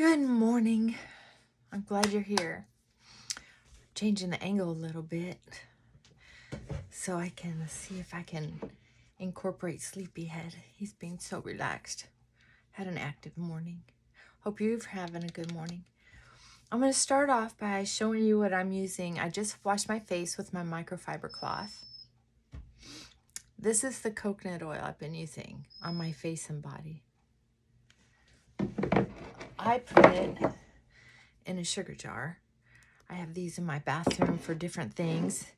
Good morning. I'm glad you're here. Changing the angle a little bit so I can see if I can incorporate Sleepyhead. He's being so relaxed. Had an active morning. Hope you're having a good morning. I'm going to start off by showing you what I'm using. I just washed my face with my microfiber cloth. This is the coconut oil I've been using on my face and body. I put it in a sugar jar. I have these in my bathroom for different things.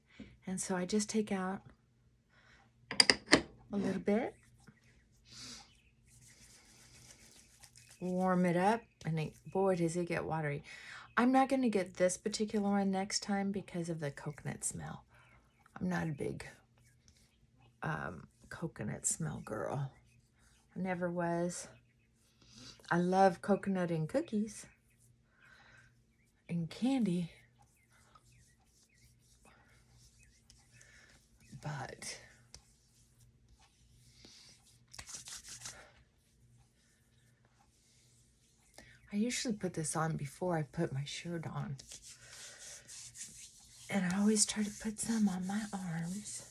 And so I just take out a little bit, warm it up, and boy, does it get watery. I'm not going to get this particular one next time because of the coconut smell. I'm not a big coconut smell girl. I never was. I love coconut in cookies and candy, but I usually put this on before I put my shirt on. And I always try to put some on my arms.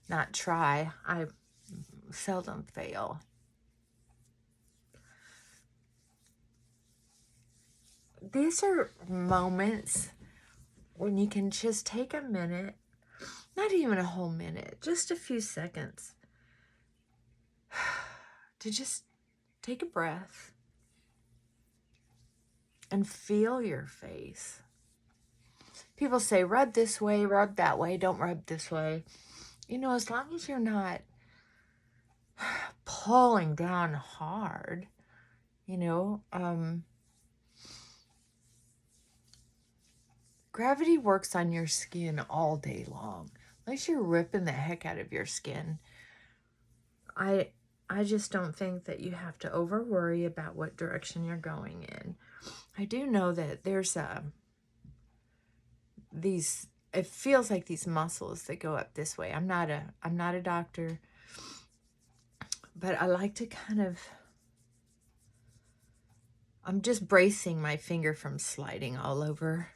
Not try, I seldom fail. These are moments when you can just take a minute, not even a whole minute, just a few seconds, to just take a breath and feel your face. People say, rub this way, rub that way, don't rub this way. You know, as long as you're not pulling down hard, you know, gravity works on your skin all day long. Unless you're ripping the heck out of your skin. I just don't think that you have to over worry about what direction you're going in. I do know that there's it feels like these muscles that go up this way. I'm not a doctor, but I like to I'm just bracing my finger from sliding all over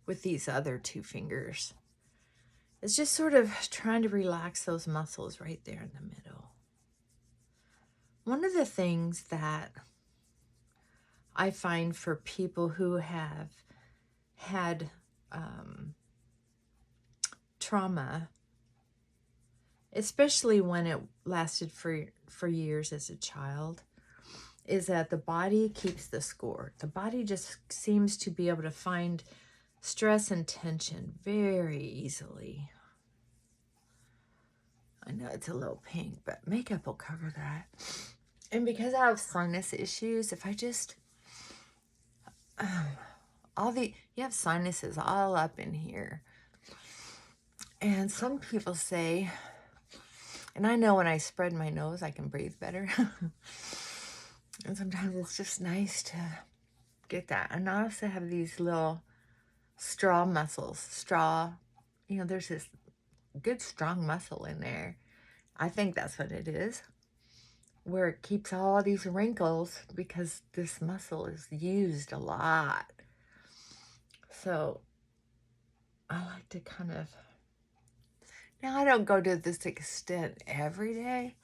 with these other two fingers. It's just sort of trying to relax those muscles right there in the middle. One of the things that I find for people who have had trauma, especially when it lasted for years as a child, is that the body keeps the score. The body just seems to be able to find stress and tension very easily. I know it's a little pink, but makeup will cover that. And because I have sinus issues, if I just, you have sinuses all up in here. And some people say, and I know when I spread my nose, I can breathe better. And sometimes it's just nice to get that. And I also have these little straw muscles. You know, there's this good strong muscle in there. I think that's what it is. Where it keeps all these wrinkles because this muscle is used a lot. So I like to now I don't go to this extent every day,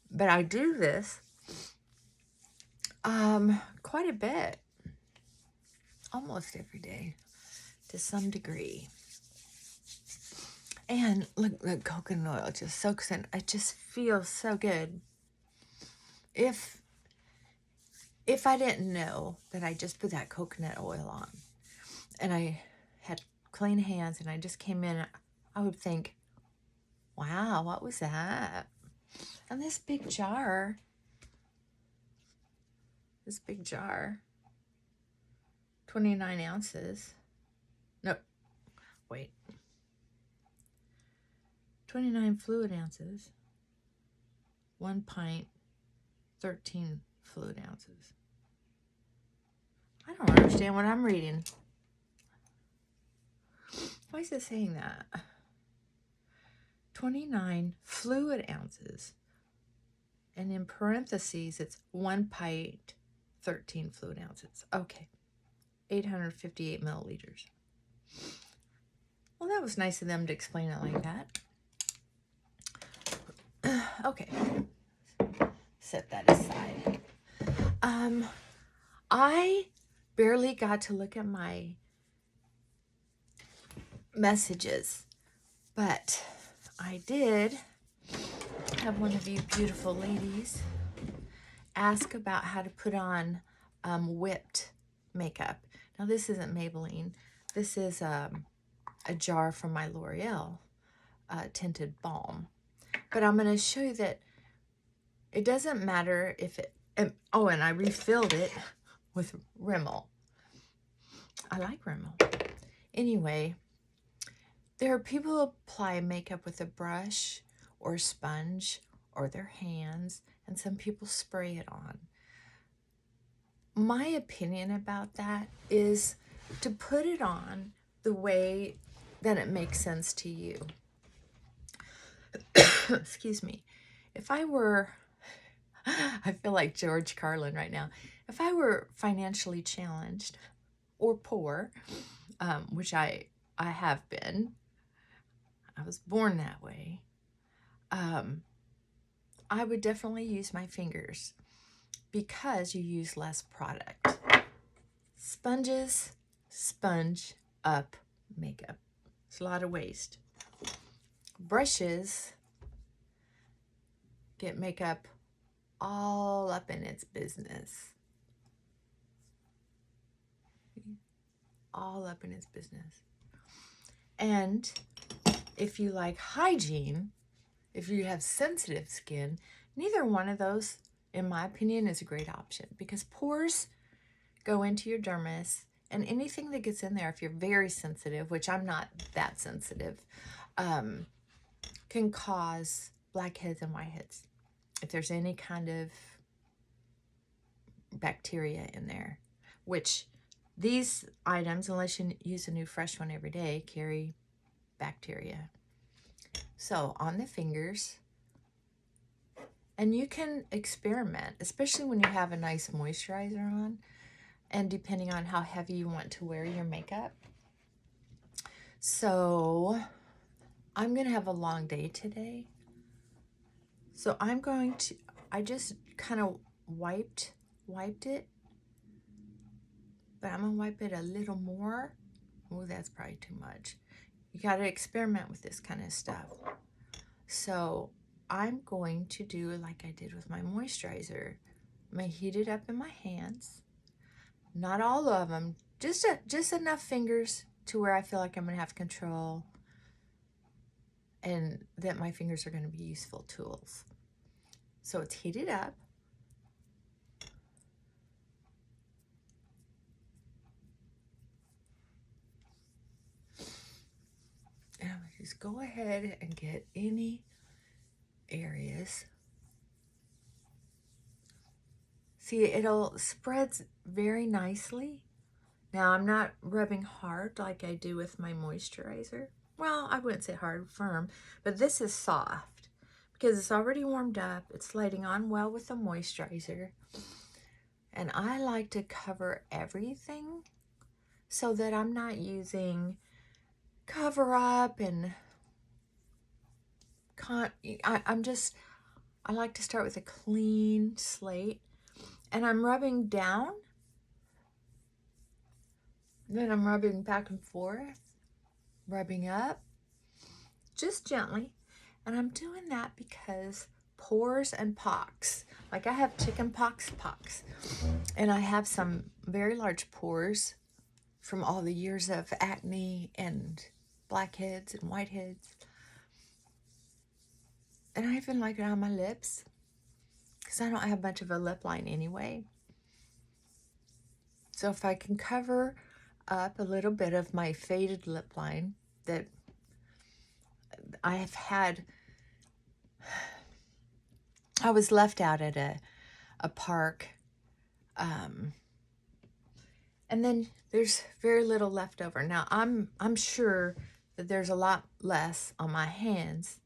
but I do this quite a bit, almost every day to some degree. And look, the coconut oil just soaks in. It just feels so good. If I didn't know that I just put that coconut oil on and I had clean hands and I just came in, I would think, wow, what was that? And this big jar, 29 ounces. No, wait. 29 fluid ounces. 1 pint, 13 fluid ounces. I don't understand what I'm reading. Why is it saying that? 29 fluid ounces And in parentheses, it's 1 pint, 13 fluid ounces. Okay, 858 milliliters. Well, that was nice of them to explain it like that. Okay, set that aside. I barely got to look at my messages, but I did have one of you beautiful ladies ask about how to put on whipped makeup. Now, this isn't Maybelline. This is a jar from my L'Oreal tinted balm. But I'm going to show you that it doesn't matter if it... and I refilled it with Rimmel. I like Rimmel. Anyway, there are people who apply makeup with a brush or sponge or their hands, and some people spray it on. My opinion about that is to put it on the way that it makes sense to you. Excuse me. If I were, I feel like George Carlin right now. If I were financially challenged or poor, which I have been, I was born that way, I would definitely use my fingers because you use less product. Sponges sponge up makeup. It's a lot of waste. Brushes get makeup all up in its business. All up in its business. And if you like hygiene, if you have sensitive skin, neither one of those, in my opinion, is a great option, because pores go into your dermis, and anything that gets in there, if you're very sensitive, which I'm not that sensitive, can cause blackheads and whiteheads if there's any kind of bacteria in there, which these items, unless you use a new fresh one every day, carry bacteria. So on the fingers, and you can experiment, especially when you have a nice moisturizer on, and depending on how heavy you want to wear your makeup. So I'm going to have a long day today. So I just kind of wiped it, but I'm going to wipe it a little more. Oh, that's probably too much. You got to experiment with this kind of stuff. So I'm going to do like I did with my moisturizer. I'm going to heat it up in my hands. Not all of them, just enough fingers to where I feel like I'm going to have control and that my fingers are going to be useful tools. So it's heated up. And I'm going to just go ahead and get any areas. See, it'll spreads very nicely. Now, I'm not rubbing hard like I do with my moisturizer. Well, I wouldn't say hard, firm, but this is soft because it's already warmed up. It's sliding on well with the moisturizer. And I like to cover everything so that I'm not using cover up and I like to start with a clean slate. And I'm rubbing down, then I'm rubbing back and forth, rubbing up, just gently. And I'm doing that because pores and pox, like I have chicken pox, and I have some very large pores from all the years of acne and blackheads and whiteheads. And I even like it on my lips, because I don't have much of a lip line anyway. So if I can cover up a little bit of my faded lip line that I have had, I was left out at a park, and then there's very little left over. Now I'm sure that there's a lot less on my hands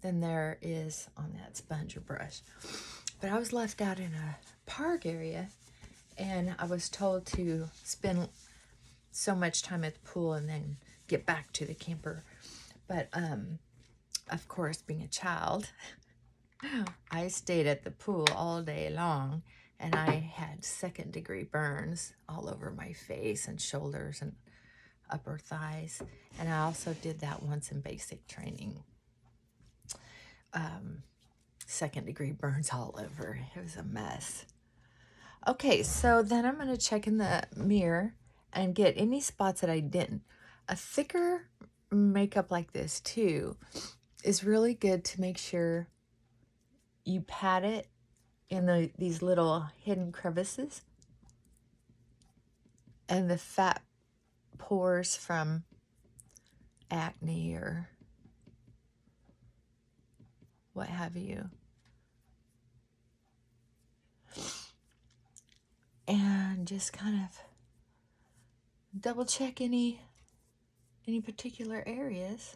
than there is on that sponge or brush. But I was left out in a park area, and I was told to spend so much time at the pool and then get back to the camper. But of course, being a child, I stayed at the pool all day long, and I had second-degree burns all over my face and shoulders and upper thighs. And I also did that once in basic training. Second-degree burns all over. It was a mess. Okay, so then I'm going to check in the mirror and get any spots that I didn't. A thicker makeup like this, too, is really good to make sure you pat it in these little hidden crevices and the fat pores from acne or what have you. And just kind of double check any particular areas.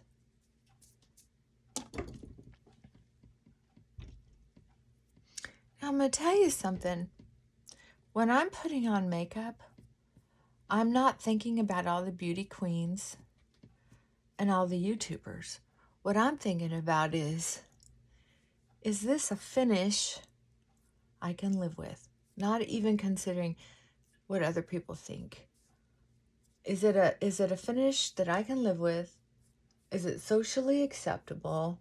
Now, I'm going to tell you something. When I'm putting on makeup, I'm not thinking about all the beauty queens and all the YouTubers. What I'm thinking about is this a finish I can live with? Not even considering what other people think. Is it a finish that I can live with? Is it socially acceptable?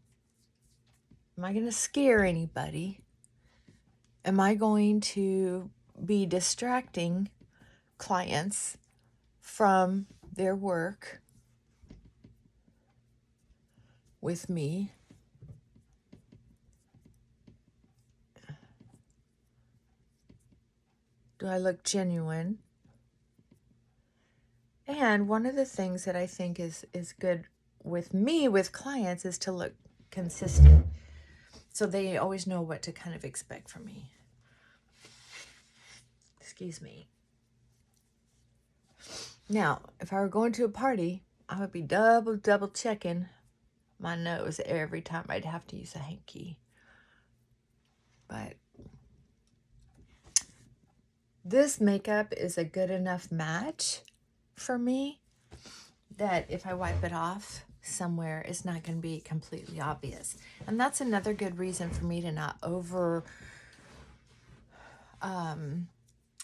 Am I going to scare anybody? Am I going to be distracting clients from their work with me? Do I look genuine? And one of the things that I think is good with me, with clients, is to look consistent. So they always know what to kind of expect from me. Excuse me. Now, if I were going to a party, I would be double checking my nose every time I'd have to use a hanky. But this makeup is a good enough match for me that if I wipe it off somewhere, it's not going to be completely obvious. And that's another good reason for me to not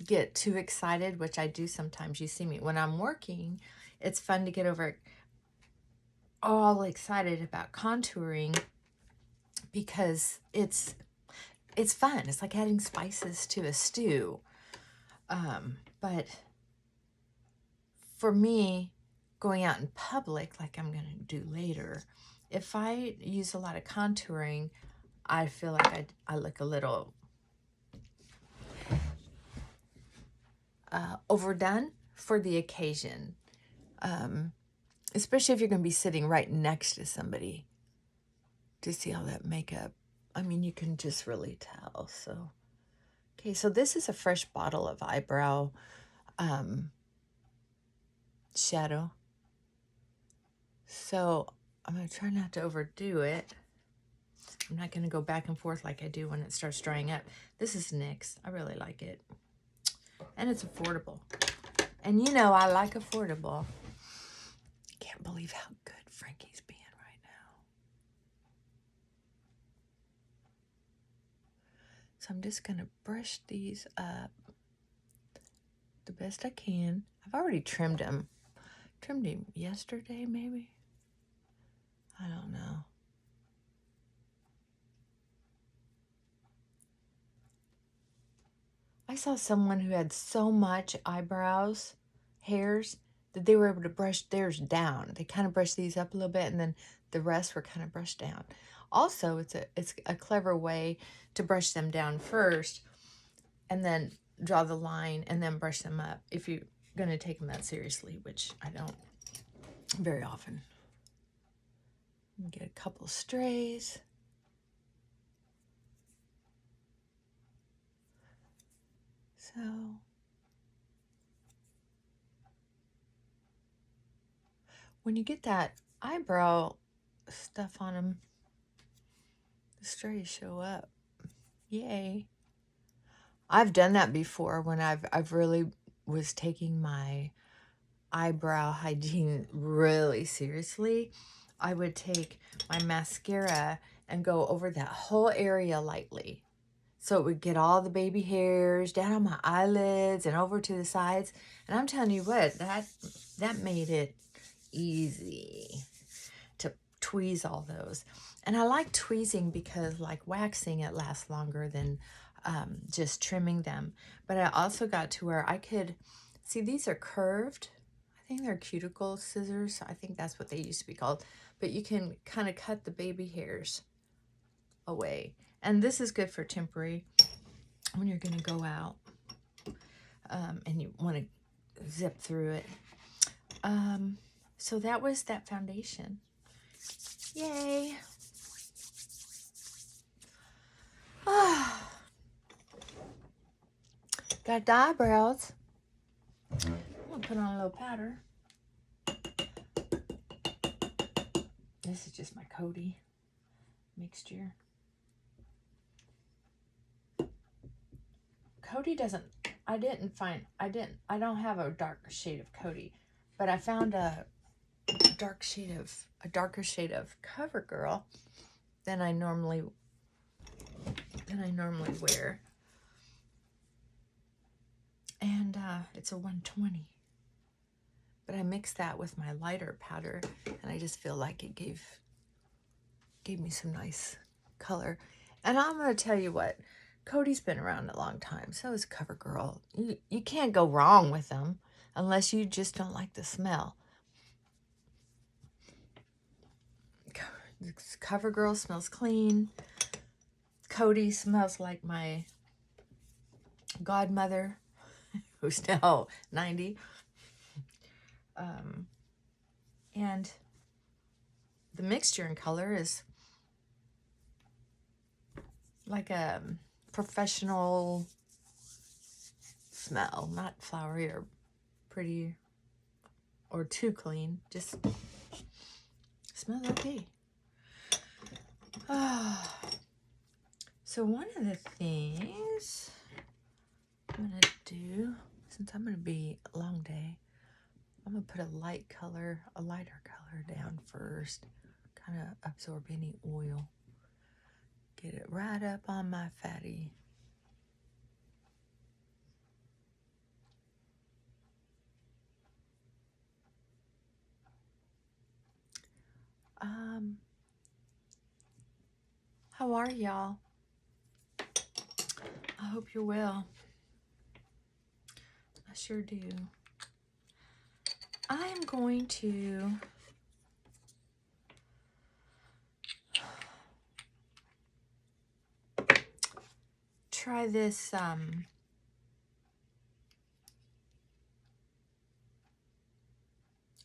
get too excited, which I do sometimes. You see me when I'm working, it's fun to get all excited about contouring because it's fun. It's like adding spices to a stew. But for me, going out in public, like I'm going to do later, if I use a lot of contouring, I feel like I look a little overdone for the occasion. Especially if you're going to be sitting right next to somebody to see all that makeup. I mean, you can just really tell. So, okay, so this is a fresh bottle of eyebrow shadow. So I'm going to try not to overdo it. I'm not going to go back and forth like I do when it starts drying up. This is NYX. I really like it. And it's affordable. And you know I like affordable. Can't believe how good Frankie's being right now. So I'm just going to brush these up the best I can. I've already trimmed him. Trimmed him yesterday, maybe? I don't know. I saw someone who had so much hairs, that they were able to brush theirs down. They kind of brushed these up a little bit, and then the rest were kind of brushed down. Also, it's a clever way to brush them down first, and then draw the line, and then brush them up if you're going to take them that seriously, which I don't very often. Get a couple strays. So when you get that eyebrow stuff on them, the strays show up. Yay. I've done that before when I've really was taking my eyebrow hygiene really seriously. I would take my mascara and go over that whole area lightly. So it would get all the baby hairs down on my eyelids and over to the sides. And I'm telling you what, that made it easy to tweeze all those. And I like tweezing because, like waxing, it lasts longer than just trimming them. But I also got to where I could, see, these are curved. I think they're cuticle scissors. I think that's what they used to be called. But you can kind of cut the baby hairs away. And this is good for temporary when you're going to go out and you want to zip through it. So that was that foundation. Yay. Got the eyebrows. I'm going to put on a little powder. This is just my Cody mixture. Cody doesn't, I don't have a dark shade of Cody, but I found a darker shade of CoverGirl than I normally wear. And it's a 120. But I mixed that with my lighter powder, and I just feel like it gave me some nice color. And I'm going to tell you what, Cody's been around a long time. So is CoverGirl. You can't go wrong with them unless you just don't like the smell. CoverGirl smells clean. Cody smells like my godmother, who's now 90. And the mixture in color is like a professional smell, not flowery or pretty or too clean. Just smells okay. So one of the things I'm going to do, since I'm going to be a long day, I'm going to put a lighter color down first. Kind of absorb any oil. Get it right up on my fatty. How are y'all? I hope you're well. I sure do. I am going to try this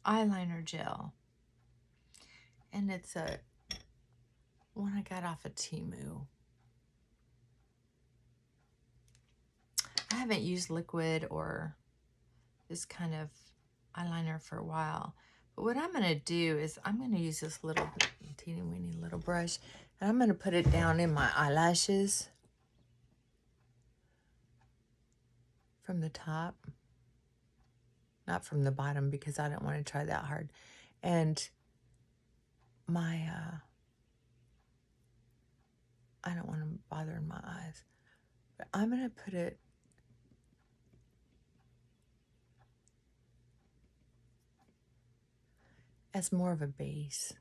eyeliner gel. And it's a one I got off of Temu. I haven't used liquid or this kind of eyeliner for a while. But what I'm going to do is I'm going to use this little teeny weeny little brush, and I'm going to put it down in my eyelashes from the top, not from the bottom, because I don't want to try that hard. And my I don't want to bother in my eyes, but I'm going to put it as more of a base.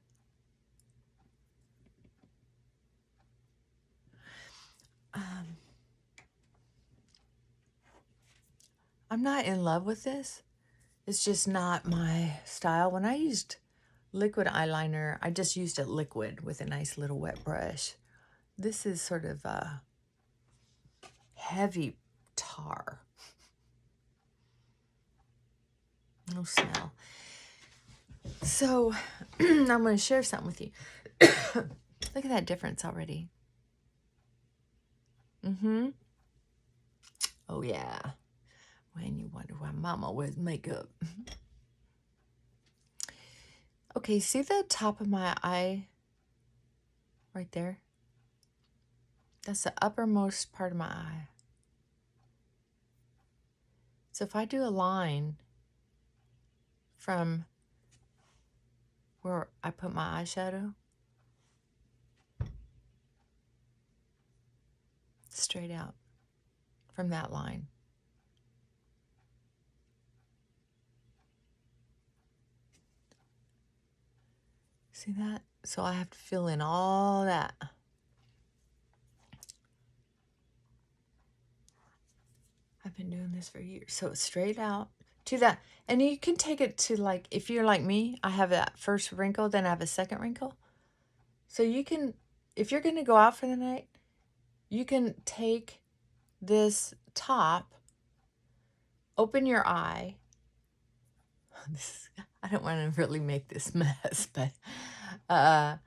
I'm not in love with this. It's just not my style. When I used liquid eyeliner, I just used it liquid with a nice little wet brush. This is sort of a heavy tar. No smell. So I'm going to share something with you. Look at that difference already. Oh, yeah. When you wonder why Mama wears makeup. Okay, see the top of my eye right there? That's the uppermost part of my eye. So if I do a line from where I put my eyeshadow straight out from that line. See that? So I have to fill in all that. I've been doing this for years. So it's straight out to that. And you can take it to, like, if you're like me, I have that first wrinkle, then I have a second wrinkle. So you can, if you're going to go out for the night, you can take this top, open your eye. I don't want to really make this mess, but I'm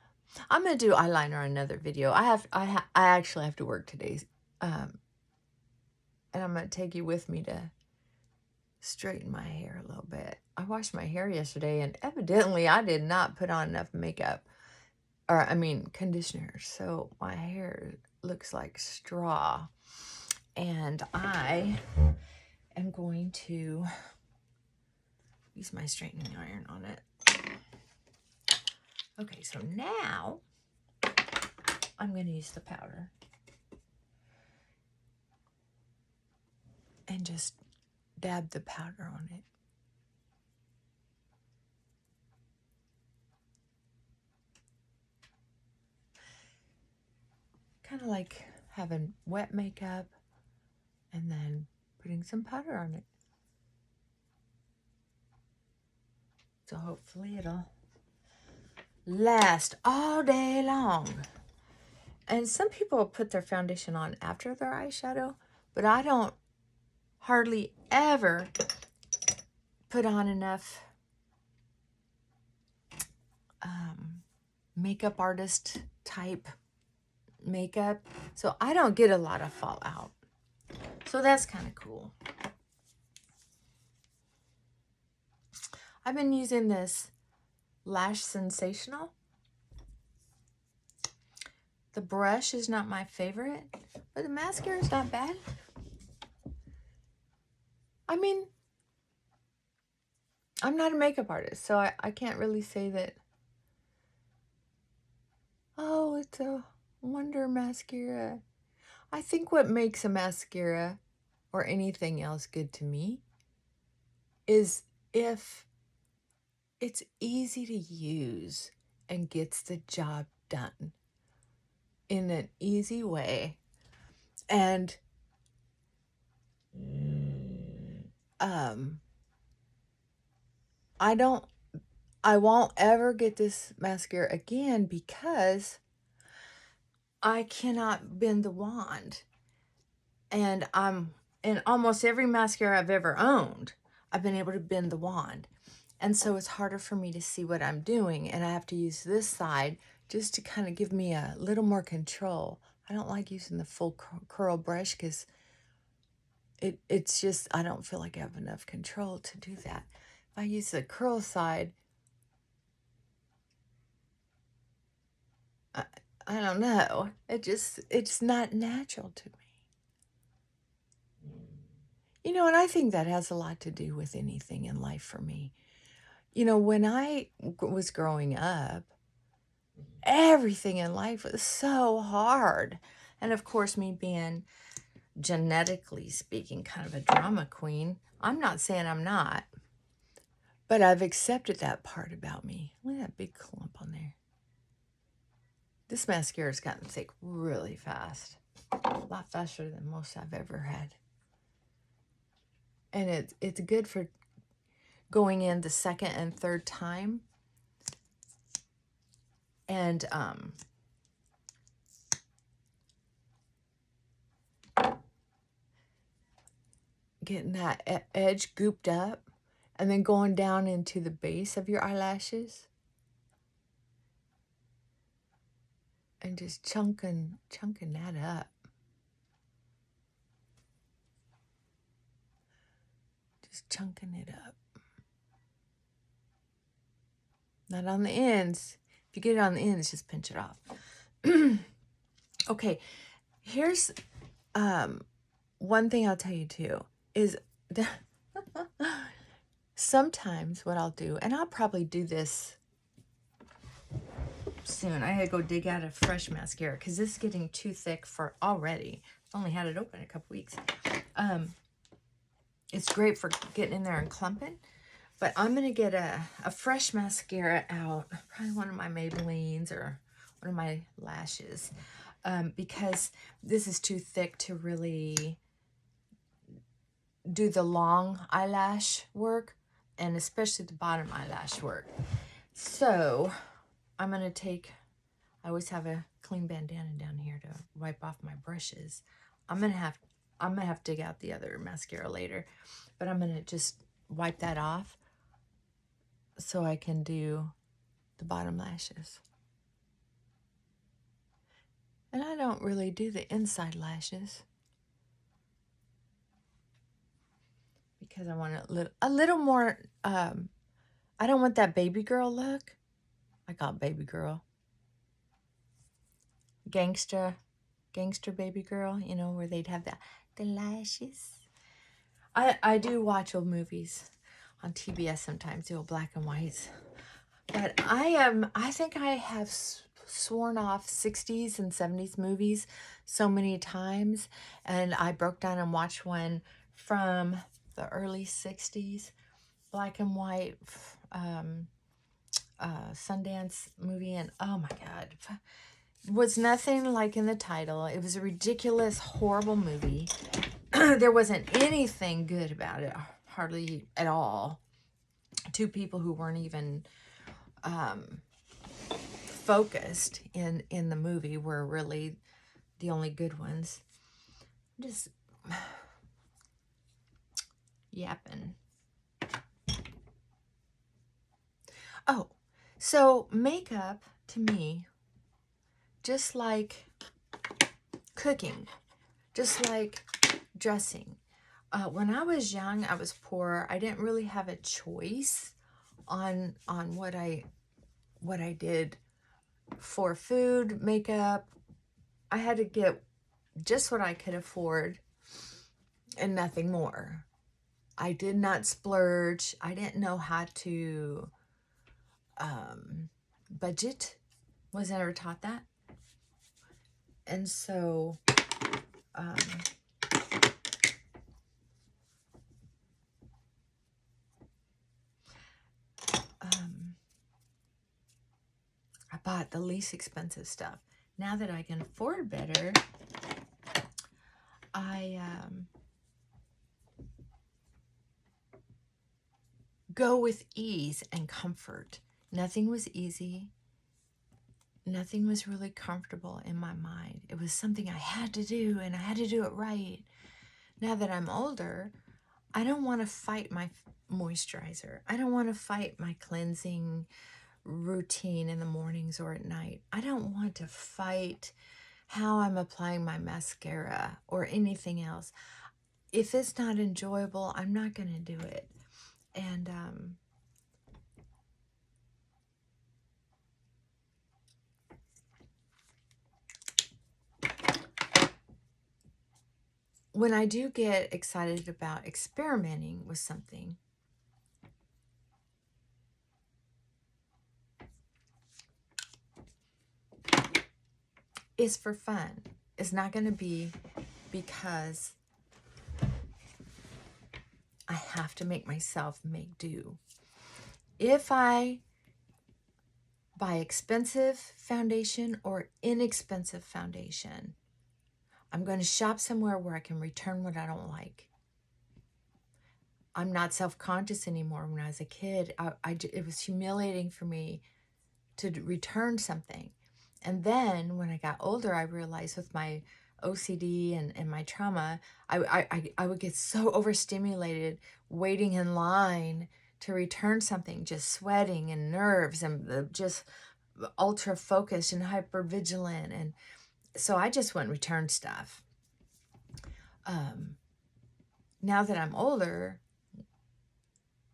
going to do eyeliner on another video. I actually have to work today. And I'm going to take you with me to straighten my hair a little bit. I washed my hair yesterday, and evidently I did not put on enough makeup, or I mean conditioner, so my hair looks like straw. And I am going to use my straightening iron on it. Okay, so now I'm going to use the powder and just dab the powder on it. Kind of like having wet makeup and then putting some powder on it. So hopefully it'll last all day long. And some people put their foundation on after their eyeshadow, but I don't hardly ever put on enough makeup artist type makeup, so I don't get a lot of fallout. So that's kind of cool. I've been using this Lash Sensational. The brush is not my favorite, but the mascara is not bad. I mean, I'm not a makeup artist, so I can't really say that, oh, it's a wonder mascara. I think what makes a mascara or anything else good to me is if it's easy to use and gets the job done in an easy way. And I won't ever get this mascara again because I cannot bend the wand. And in almost every mascara I've ever owned, I've been able to bend the wand. And so it's harder for me to see what I'm doing. And I have to use this side just to kind of give me a little more control. I don't like using the full curl brush because it's just, I don't feel like I have enough control to do that. If I use the curl side, I don't know. It's not natural to me. You know, and I think that has a lot to do with anything in life for me. You know, when I was growing up, everything in life was so hard. And of course, me being, genetically speaking, kind of a drama queen, I'm not saying I'm not, but I've accepted that part about me. Look at that big clump on there. This mascara's gotten thick really fast. A lot faster than most I've ever had. And it's good for going in the second and third time. And getting that edge gooped up and then going down into the base of your eyelashes and just chunking that up. Just chunking it up. Not on the ends. If you get it on the ends, just pinch it off. Okay. Here's one thing I'll tell you too is sometimes what I'll do, and I'll probably do this soon. I had to go dig out a fresh mascara because this is getting too thick for already. I've only had it open a couple weeks. It's great for getting in there and clumping. But I'm going to get a fresh mascara out. Probably one of my Maybellines or one of my lashes. Because this is too thick to really do the long eyelash work. And especially the bottom eyelash work. So I'm going to take... I always have a clean bandana down here to wipe off my brushes. I'm gonna have to dig out the other mascara later, but I'm gonna just wipe that off so I can do the bottom lashes. And I don't really do the inside lashes because I want a little more. I don't want that baby girl look. I call it baby girl. Gangster baby girl, you know, where they'd have the lashes. I do watch old movies on TBS sometimes, the old black and whites. But I think I have sworn off 60s and 70s movies so many times. And I broke down and watched one from the early 60s, black and white, Sundance movie. And oh my God, was nothing like in the title. It was a ridiculous, horrible movie. There wasn't anything good about it, hardly at all. Two people who weren't even focused in the movie were really the only good ones. Just yapping. Oh, so makeup to me, just like cooking, just like dressing. When I was young, I was poor. I didn't really have a choice on what I did for food, makeup. I had to get just what I could afford and nothing more. I did not splurge. I didn't know how to budget. Was never taught that. And so I bought the least expensive stuff. Now that I can afford better, I go with ease and comfort. Nothing was easy. Nothing was really comfortable in my mind. It was something I had to do, and I had to do it right. Now that I'm older, I don't want to fight my moisturizer. I don't want to fight my cleansing routine in the mornings or at night. I don't want to fight how I'm applying my mascara or anything else. If it's not enjoyable, I'm not going to do it. And when I do get excited about experimenting with something, it's for fun. It's not going to be because I have to make myself make do. If I buy expensive foundation or inexpensive foundation, I'm going to shop somewhere where I can return what I don't like. I'm not self-conscious anymore. When I was a kid, it was humiliating for me to return something. And then when I got older, I realized with my OCD and my trauma, I would get so overstimulated waiting in line to return something, just sweating and nerves and just ultra focused and hyper vigilant. And so I just went and returned stuff. Now that I'm older,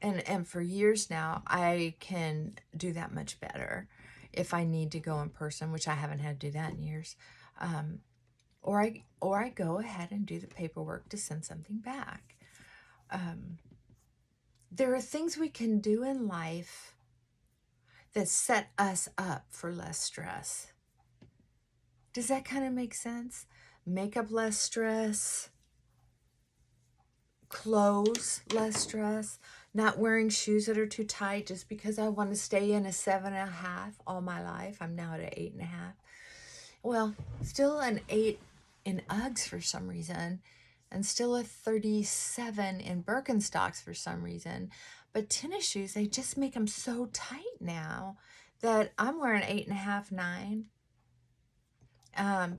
and for years now, I can do that much better if I need to go in person, which I haven't had to do that in years. or I go ahead and do the paperwork to send something back. There are things we can do in life that set us up for less stress. Does that kind of make sense? Makeup, less stress. Clothes, less stress. Not wearing shoes that are too tight just because I want to stay in a 7.5 all my life. I'm now at an 8.5. Well, still an 8 in Uggs for some reason, and still a 37 in Birkenstocks for some reason. But tennis shoes, they just make them so tight now that I'm wearing 8.5, 9.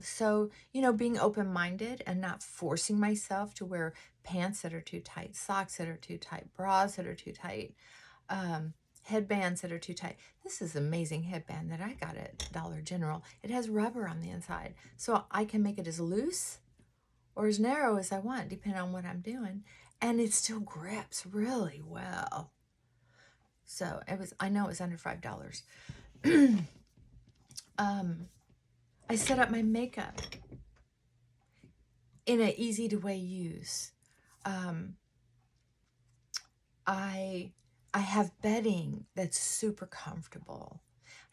So, being open-minded and not forcing myself to wear pants that are too tight, socks that are too tight, bras that are too tight, headbands that are too tight. This is an amazing headband that I got at Dollar General. It has rubber on the inside, so I can make it as loose or as narrow as I want, depending on what I'm doing. And it still grips really well. So I know it was under $5. I set up my makeup in an easy to way use. I have bedding that's super comfortable,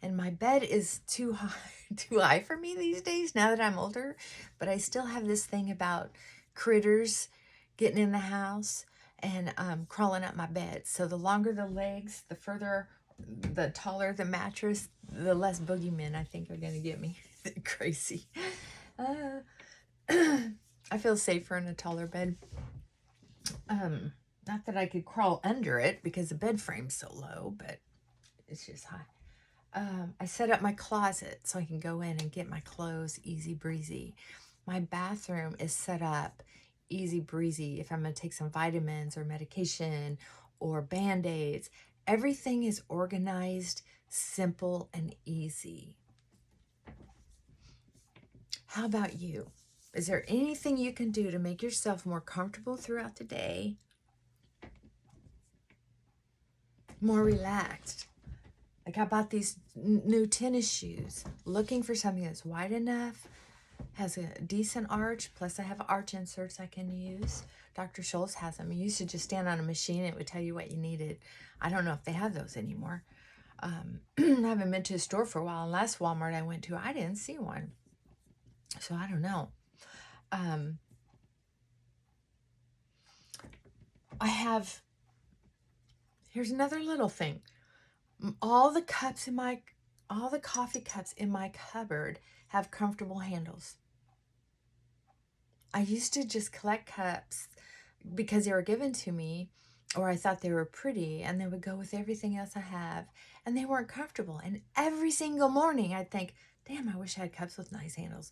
and my bed is too high for me these days now that I'm older. But I still have this thing about critters getting in the house and crawling up my bed. So the longer the legs, the taller the mattress, the less boogeymen I think are going to get me. Crazy. I feel safer in a taller bed. Not that I could crawl under it because the bed frame's so low, but it's just high. I set up my closet so I can go in and get my clothes easy breezy. My bathroom is set up easy breezy if I'm going to take some vitamins or medication or Band-Aids. Everything is organized, simple, and easy. How about you? Is there anything you can do to make yourself more comfortable throughout the day? More relaxed? Like I bought these new tennis shoes, looking for something that's wide enough, has a decent arch, plus I have arch inserts I can use. Dr. Scholl's has them. You used to just stand on a machine and it would tell you what you needed. I don't know if they have those anymore. I haven't been to a store for a while. And last Walmart I went to, I didn't see one. So I don't know. Here's another little thing. All the coffee cups in my cupboard have comfortable handles. I used to just collect cups because they were given to me, or I thought they were pretty, and they would go with everything else I have, and they weren't comfortable. And every single morning I'd think, damn, I wish I had cups with nice handles.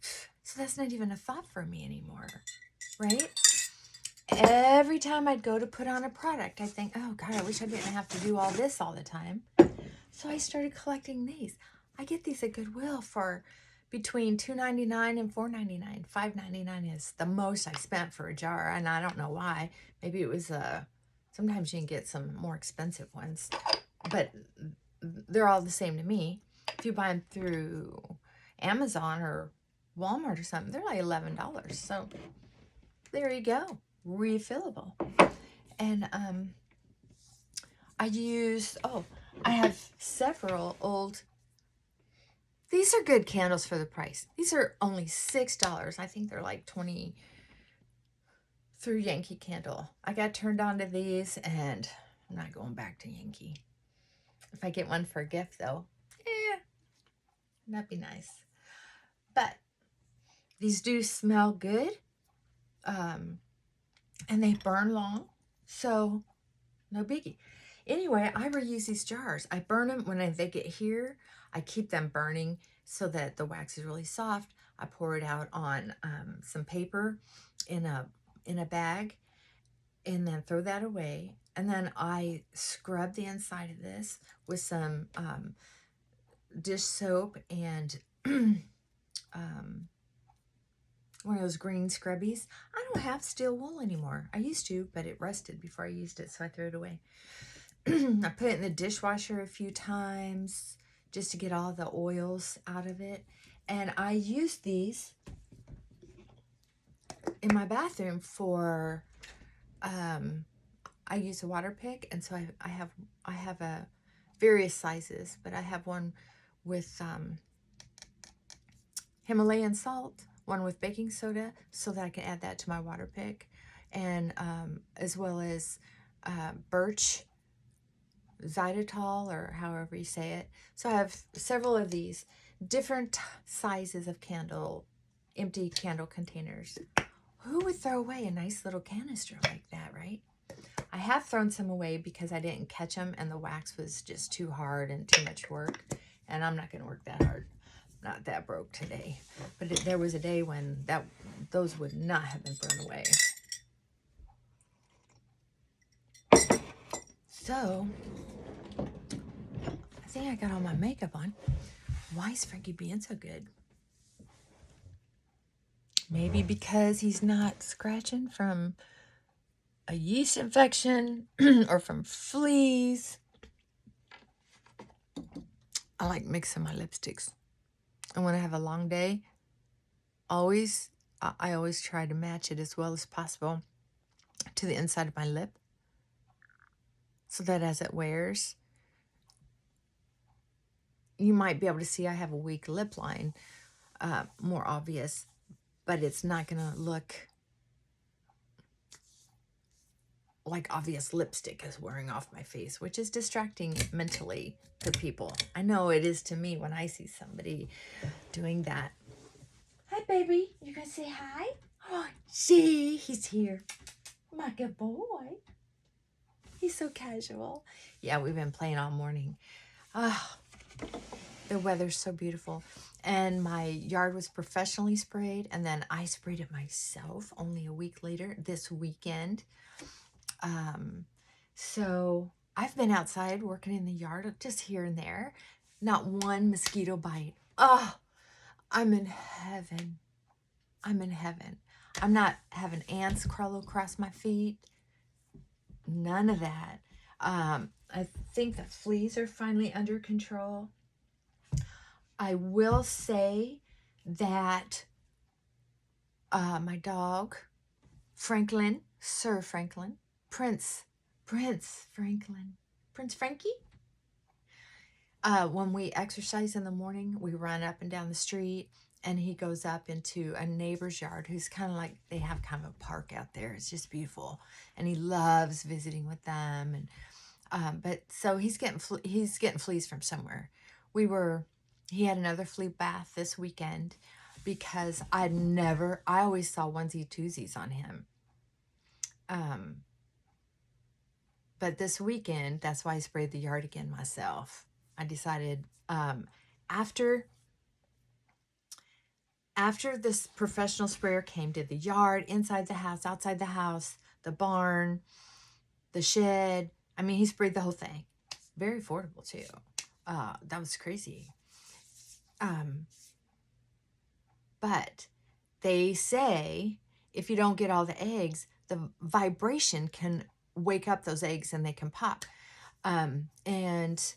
So that's not even a thought for me anymore, right? Every time I'd go to put on a product, I'd think, oh God, I wish I didn't have to do all this all the time. So I started collecting these. I get these at Goodwill for between $2.99 and $4.99. $5.99 is the most I spent for a jar, and I don't know why. Maybe it was sometimes you can get some more expensive ones, but they're all the same to me. If you buy them through Amazon or Walmart or something, they're like $11. So there you go, refillable. And I have several old. These are good candles for the price. These are only $6. I think they're like 20 through Yankee Candle. I got turned on to these, and I'm not going back to Yankee. If I get one for a gift, though, that'd be nice. But these do smell good, and they burn long, so no biggie. Anyway, I reuse these jars. I burn them when they get here. I keep them burning so that the wax is really soft. I pour it out on some paper in a bag, and then throw that away. And then I scrub the inside of this with some dish soap and one of those green scrubbies. I don't have steel wool anymore. I used to, but it rusted before I used it, so I threw it away. I put it in the dishwasher a few times just to get all the oils out of it. And I use these in my bathroom for, I use a water pick, and so I have a various sizes, but I have one with Himalayan salt, one with baking soda, so that I can add that to my water pick, and as well as birch xylitol, or however you say it. So I have several of these different sizes of empty candle containers. Who would throw away a nice little canister like that, right? I have thrown some away because I didn't catch them and the wax was just too hard and too much work, and I'm not going to work that hard. Not that broke today, but there was a day when those would not have been thrown away. So I think I got all my makeup on. Why is Frankie being so good? Maybe because he's not scratching from a yeast infection or from fleas. I like mixing my lipsticks. And when I have a long day, I always try to match it as well as possible to the inside of my lip, so that as it wears, you might be able to see I have a weak lip line, more obvious, but it's not going to look like obvious lipstick is wearing off my face, which is distracting mentally to people. I know it is to me when I see somebody doing that. Hi, baby. You gonna say hi? Oh, see, he's here. My good boy. He's so casual. Yeah, we've been playing all morning. The weather's so beautiful. And my yard was professionally sprayed, and then I sprayed it myself only a week later, this weekend. So I've been outside working in the yard just here and there. Not one mosquito bite. Oh, I'm in heaven. I'm in heaven. I'm not having ants crawl across my feet. None of that. I think the fleas are finally under control. I will say that my dog, Franklin, Sir Franklin, Prince Franklin, Prince Frankie, when we exercise in the morning, we run up and down the street, and he goes up into a neighbor's yard who's kind of like, they have kind of a park out there. It's just beautiful. And he loves visiting with them. And but so he's getting fleas from somewhere. He had another flea bath this weekend because I always saw onesie twosies on him. But this weekend, that's why I sprayed the yard again myself. I decided after this professional sprayer came to the yard, inside the house, outside the house, the barn, the shed. I mean, he sprayed the whole thing. Very affordable too. That was crazy. But they say if you don't get all the eggs, the vibration can wake up those eggs and they can pop. And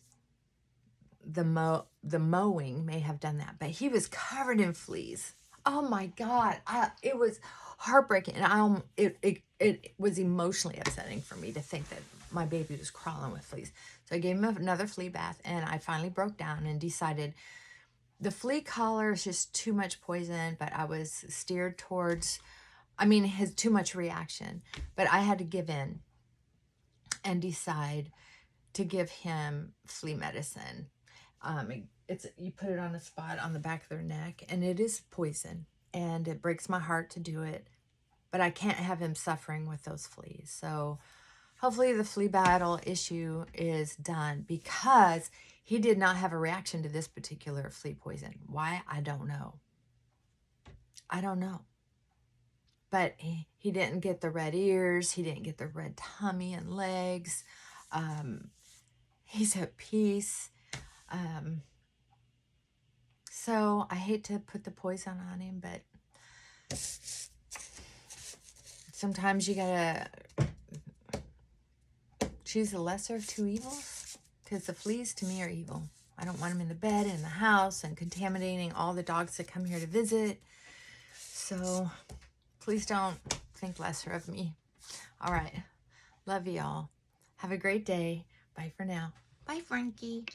the mowing may have done that, but he was covered in fleas. Oh my God. It was heartbreaking. And it was emotionally upsetting for me to think that my baby was crawling with fleas. So I gave him another flea bath, and I finally broke down and decided the flea collar is just too much poison, but I was steered towards, his too much reaction, but I had to give in and decide to give him flea medicine. You put it on a spot on the back of their neck, and it is poison, and it breaks my heart to do it, but I can't have him suffering with those fleas. So hopefully the flea battle issue is done, because he did not have a reaction to this particular flea poison. Why? I don't know. But he didn't get the red ears. He didn't get the red tummy and legs. He's at peace. So I hate to put the poison on him, but sometimes you gotta choose the lesser of two evils, because the fleas to me are evil. I don't want them in the bed, in the house, and contaminating all the dogs that come here to visit. So Please don't think lesser of me. All right. Love y'all. Have a great day. Bye for now. Bye, Frankie.